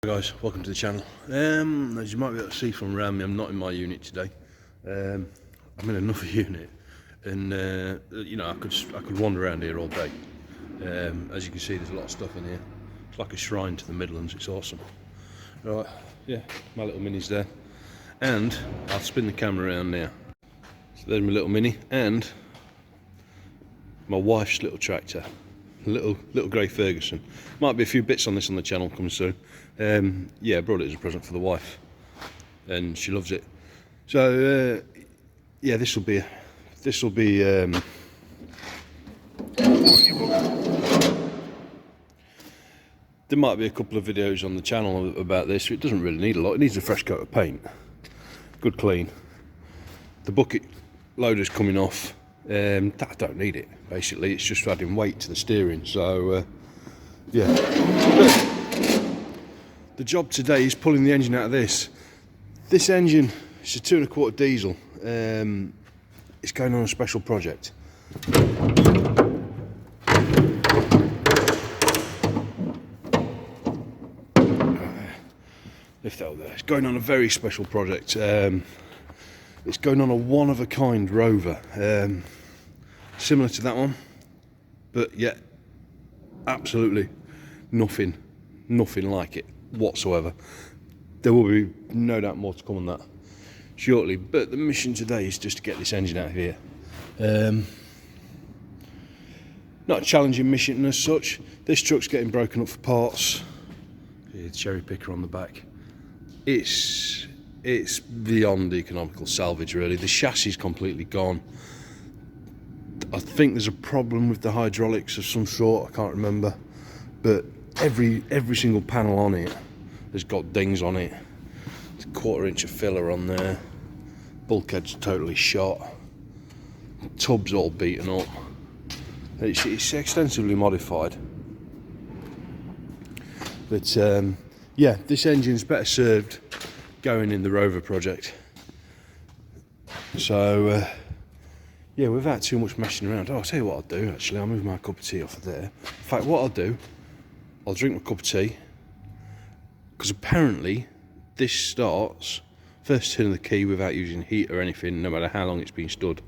Guys, welcome to the channel. As you might be able to see from around me, I'm not in my unit today. I'm in another unit, and you know, I could wander around here all day. As you can see, there's a lot of stuff in here. It's like a shrine to the Midlands. It's awesome. Right, yeah, my little Mini's there, and I'll spin the camera around now. So there's my little Mini and my wife's little tractor. Little grey Ferguson. Might be a few bits on this on the channel coming soon. Yeah, I brought it as a present for the wife, and she loves it. So yeah, this will be there might be a couple of videos on the channel about this. It doesn't really need a lot. It needs a fresh coat of paint, good clean. The bucket loader's coming off. I don't need it, basically. It's just adding weight to the steering. So yeah, the job today is pulling the engine out of this engine. It's a 2 1/4 diesel. It's going on a special project. Lift that up there. It's going on a very special project. It's going on a one-of-a-kind rover, similar to that one, but yet absolutely nothing like it whatsoever. There will be no doubt more to come on that shortly, but the mission today is just to get this engine out of here. Not a challenging mission as such. This truck's getting broken up for parts. The cherry picker on the back. It's beyond economical salvage, really. The chassis is completely gone. I think there's a problem with the hydraulics of some sort. I can't remember, but every single panel on it has got dings on it. There's a 1/4 inch of filler on there. Bulkhead's totally shot. Tub's all beaten up. It's extensively modified, but yeah, this engine's better served going in the rover project. So yeah, without too much messing around. I'll tell you what I'll do, actually. I'll move my cup of tea off of there. In fact, what I'll do, I'll drink my cup of tea, because apparently this starts first turn of the key without using heat or anything, no matter how long it's been stood.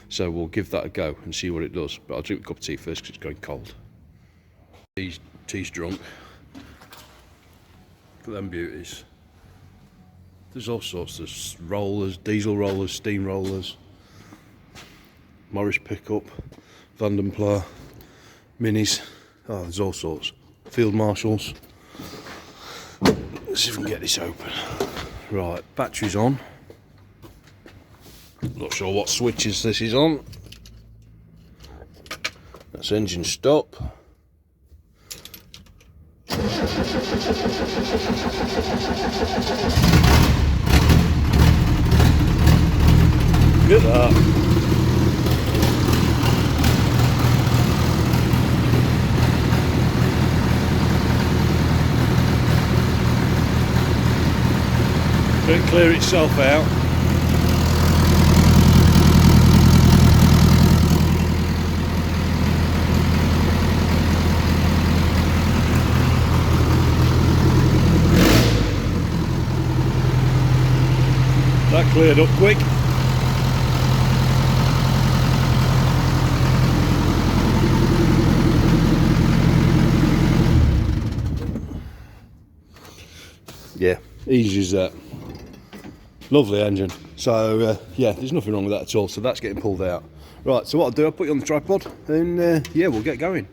So we'll give that a go and see what it does. But I'll drink a cup of tea first because it's going cold. Tea's drunk. Look at them beauties. There's all sorts. There's rollers, diesel rollers, steam rollers, Morris pickup, Vandenpla, Minis. Oh, there's all sorts. Field Marshals. Let's see if we can get this open. Right, battery's on. Not sure what switches this is on. That's engine stop. Look at that. Let it clear itself out. That cleared up quick. Yeah, easy as that. Lovely engine. So yeah, there's nothing wrong with that at all. So that's getting pulled out. Right, so what I'll do, I'll put you on the tripod and yeah, we'll get going.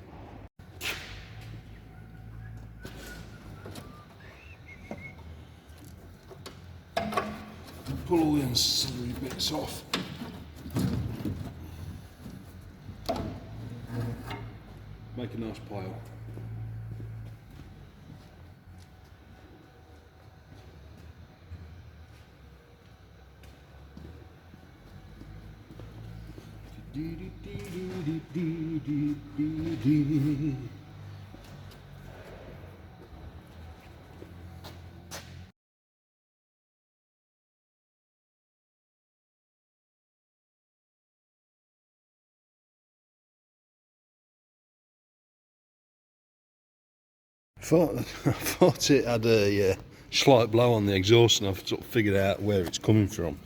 Pull all the ancillary bits off. Make a nice pile. I thought it had a slight blow on the exhaust, and I've sort of figured out where it's coming from.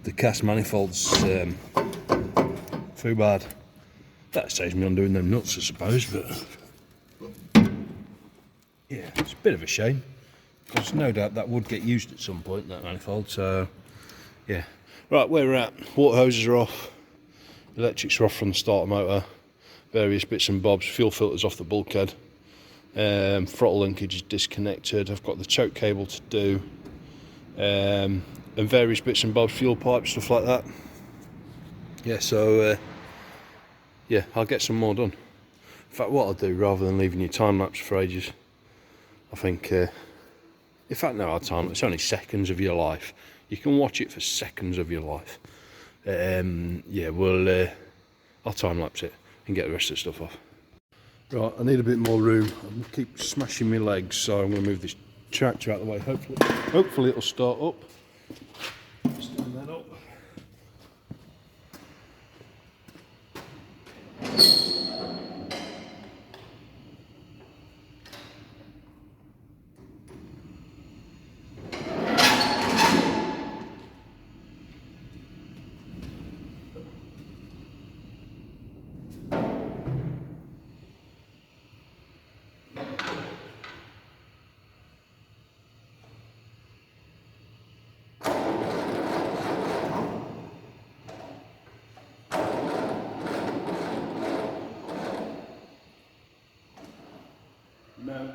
The cast manifold's too bad. That saves me on doing them nuts, I suppose, but yeah, it's a bit of a shame, because no doubt that would get used at some point, that manifold. So yeah, right, where we're at, water hoses are off, electrics are off from the starter motor, various bits and bobs, fuel filters off the bulkhead, throttle linkage is disconnected, I've got the choke cable to do, and various bits and bobs, fuel pipes, stuff like that. Yeah, so yeah, I'll get some more done. In fact, what I'll do, rather than leaving you time lapse for ages, I think, in fact no, I'll time, it's only seconds of your life. You can watch it for seconds of your life. Yeah, I'll time lapse it and get the rest of the stuff off. Right, I need a bit more room. I keep smashing my legs, so I'm going to move this tractor out of the way. Hopefully it'll start up. Stand that up. No.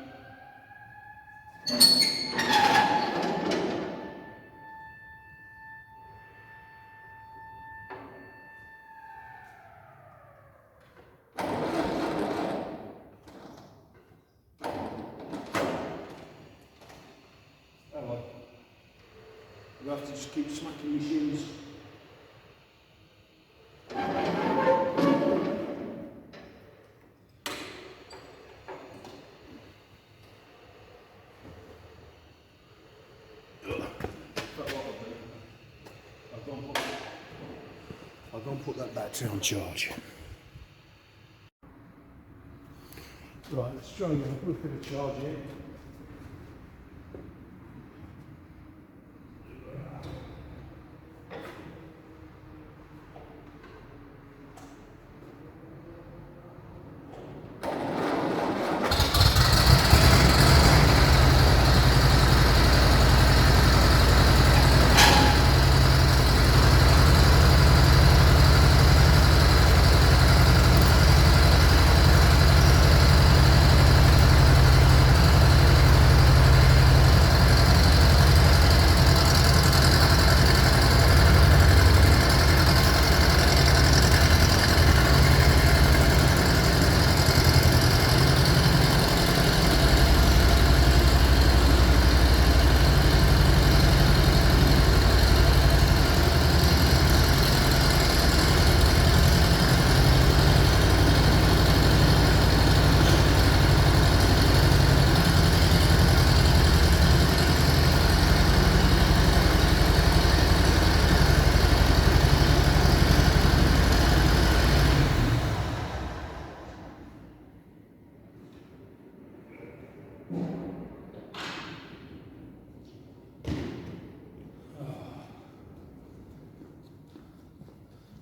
Oh well. We'll have to just keep smacking your shins. I'll go and put that battery on charge. Right, let's try and get a bit of charge here.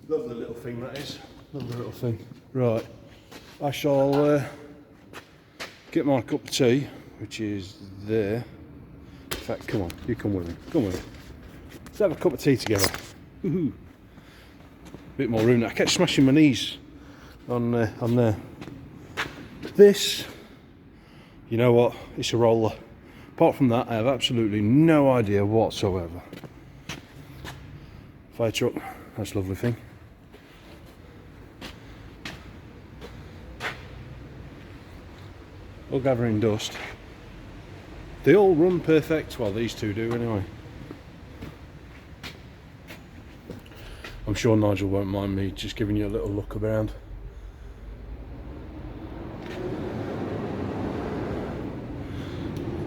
Lovely little thing that is. Lovely little thing. Right, I shall get my cup of tea, which is there. In fact, come on, you come with me. Come with me. Let's have a cup of tea together. Woohoo! Bit more room now. I kept smashing my knees on there. This, you know what? It's a roller. Apart from that, I have absolutely no idea whatsoever. Fire truck, that's a lovely thing. All gathering dust. They all run perfect. Well, these two do anyway. I'm sure Nigel won't mind me just giving you a little look around.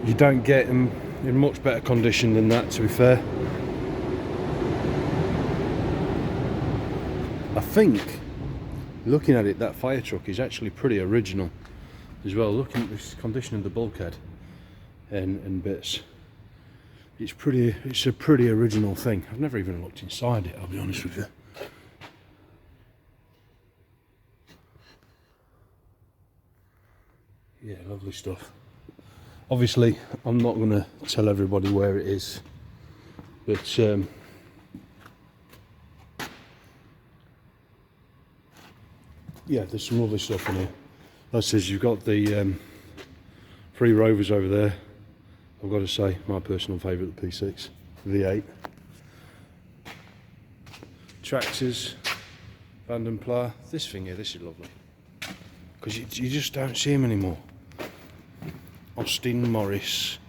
You don't get them in much better condition than that, to be fair. I think Looking at it, that fire truck is actually pretty original as well. Looking at this condition of the bulkhead and bits, it's a pretty original thing. I've never even looked inside it, I'll be honest with you. Yeah, lovely stuff. Obviously, I'm not going to tell everybody where it is, but yeah, there's some lovely stuff in here. Like I says, you've got the 3 rovers over there. I've got to say, my personal favourite, the P6 V8. Tractors, Vanden Plough. This thing here, this is lovely, because you just don't see them anymore. Austin Morris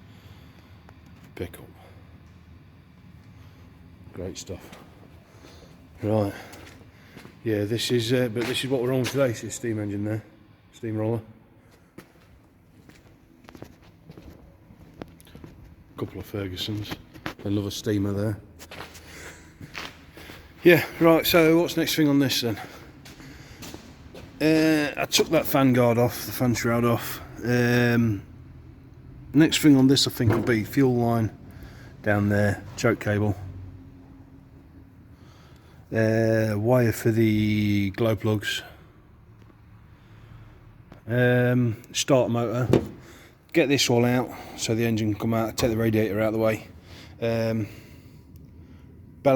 pickup. Great stuff. Right. Yeah, this is but this is what we're on today. It's a steam engine there, steamroller. Couple of Fergusons. Another steamer there. Yeah, right, so what's next thing on this then? I took that fan guard off, the fan shroud off. Next thing on this I think will be fuel line down there, choke cable. Wire for the glow plugs. Starter motor. Get this all out so the engine can come out, take the radiator out of the way. Bell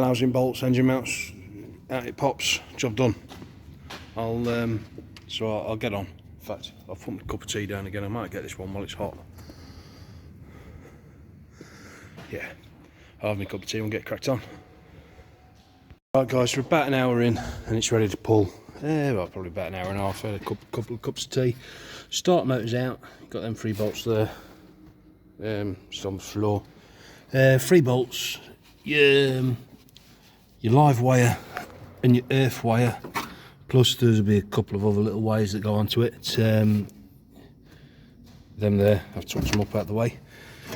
housing bolts, engine mounts, out it pops, job done. I'll get on. In fact, I'll put my cup of tea down again. I might get this one while it's hot. Yeah, I'll have my cup of tea and get cracked on. Right guys, we're about an hour in and it's ready to pull. Well, probably about an hour and a half. Had a couple of cups of tea. Start motor's out. Got them 3 bolts there. Just on the floor. 3 bolts. Your live wire and your earth wire. Plus there'll be a couple of other little wires that go onto it. Them there, I've took some up out the way.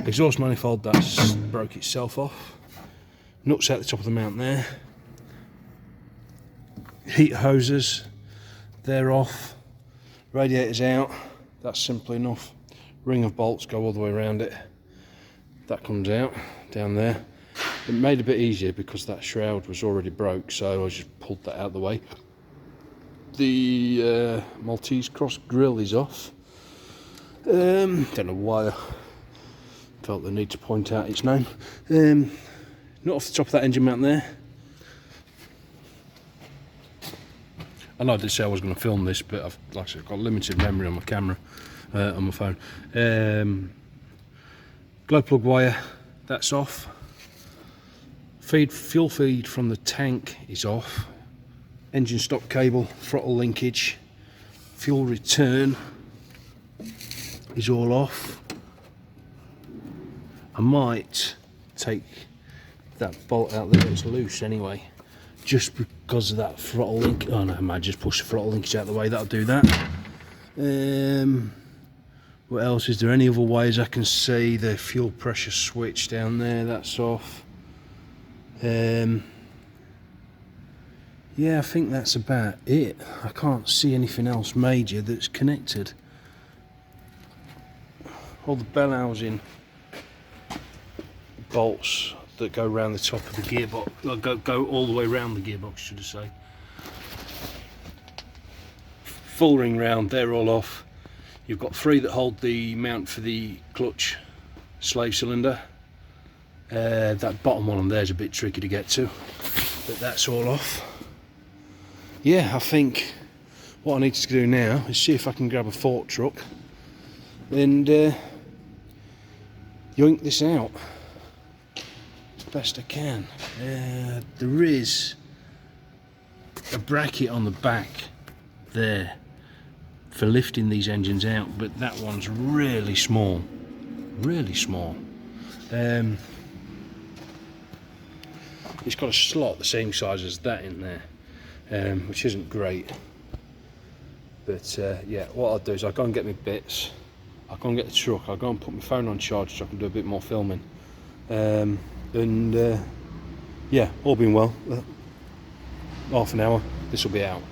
Exhaust manifold, that's broke itself off. Nuts out the top of the mount there. Heat hoses, they're off. Radiator's out, that's simple enough. Ring of bolts go all the way around it. That comes out down there. It made it a bit easier because that shroud was already broke, so I just pulled that out of the way. The Maltese cross grille is off. Don't know why I felt the need to point out its name. Not off the top of that engine mount there. I know I did say I was going to film this, but like I said, I've got limited memory on my camera, on my phone. Glow plug wire, that's off. Fuel feed from the tank is off. Engine stop cable, throttle linkage, fuel return is all off. I might take that bolt out there, it's loose anyway, just because of that throttle link. Oh no, I might just push the throttle linkage out of the way, that'll do that. What else? Is there any other wires I can see? The fuel pressure switch down there, that's off. Yeah, I think that's about it. I can't see anything else major that's connected. All the bell housing bolts that go around the top of the gearbox, go all the way around the gearbox, should I say. Full ring round, they're all off. You've got 3 that hold the mount for the clutch slave cylinder. That bottom one on there is a bit tricky to get to, but that's all off. Yeah, I think what I need to do now is see if I can grab a fork truck and yoink this out best I can. There is a bracket on the back there for lifting these engines out, but that one's really small, really small. It's got a slot the same size as that in there, which isn't great. But yeah, what I'll do is I'll go and get my bits, I'll go and get the truck, I'll go and put my phone on charge so I can do a bit more filming. Yeah, all being well, half an hour, this will be out.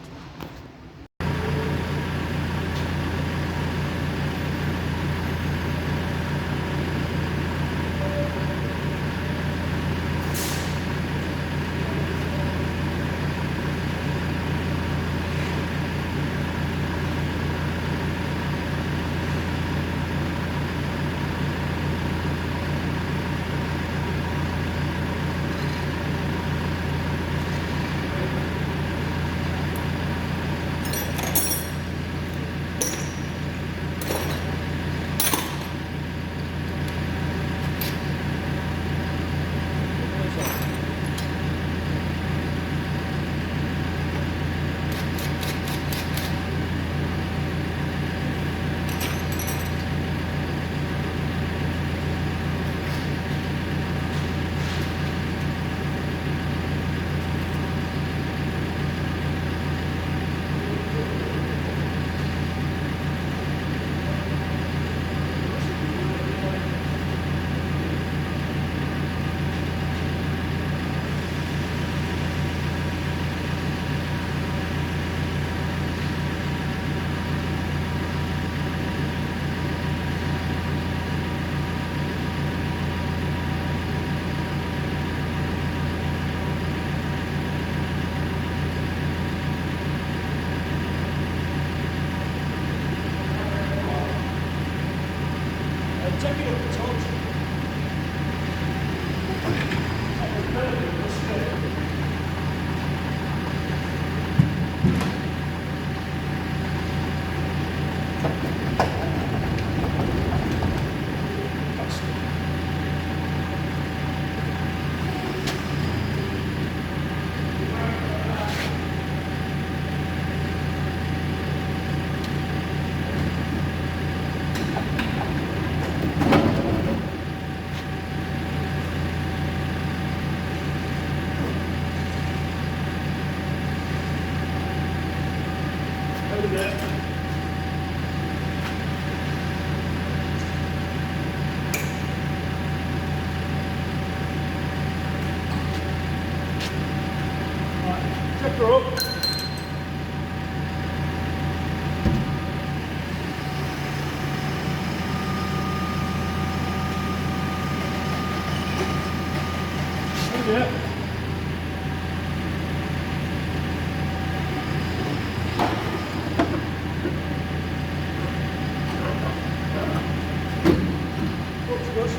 Check her up. Yeah. Looks good.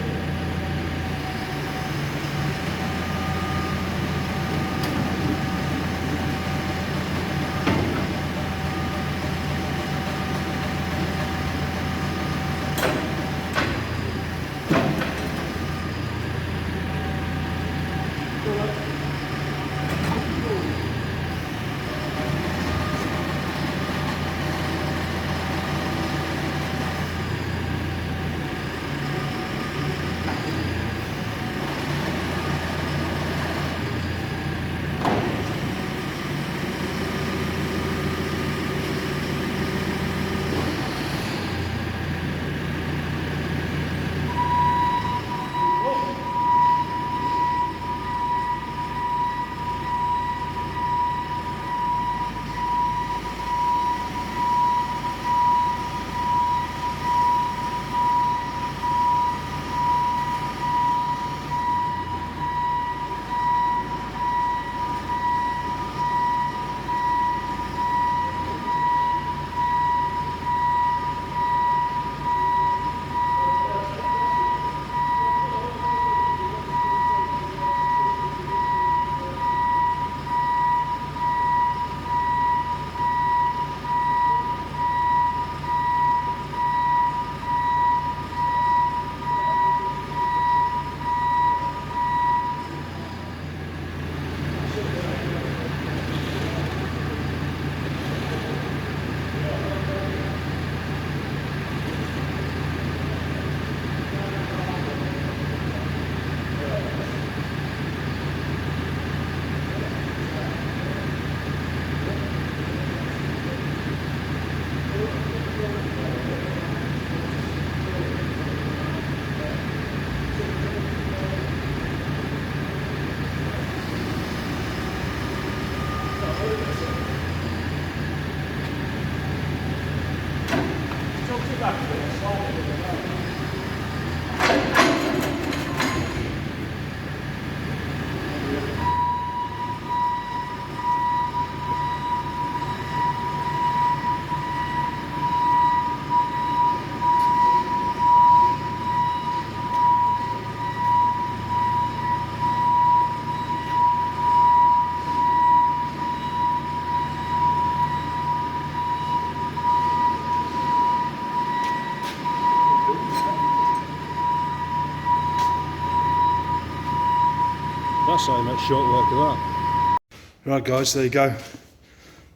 That's how you make short work of that. Right guys, there you go.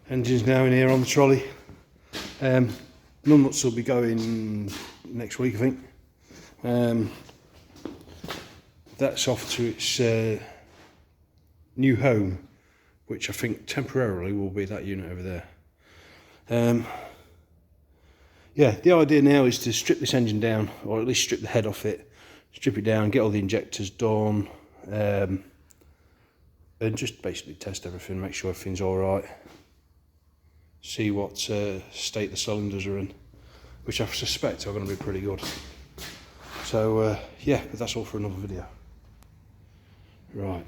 Engine's now in here on the trolley. Nuts will be going next week, I think. That's off to its new home, which I think temporarily will be that unit over there. Yeah, the idea now is to strip this engine down, or at least strip the head off it, strip it down, get all the injectors done, and just basically test everything, make sure everything's all right, see what state the cylinders are in, which I suspect are going to be pretty good. So yeah, but that's all for another video. Right.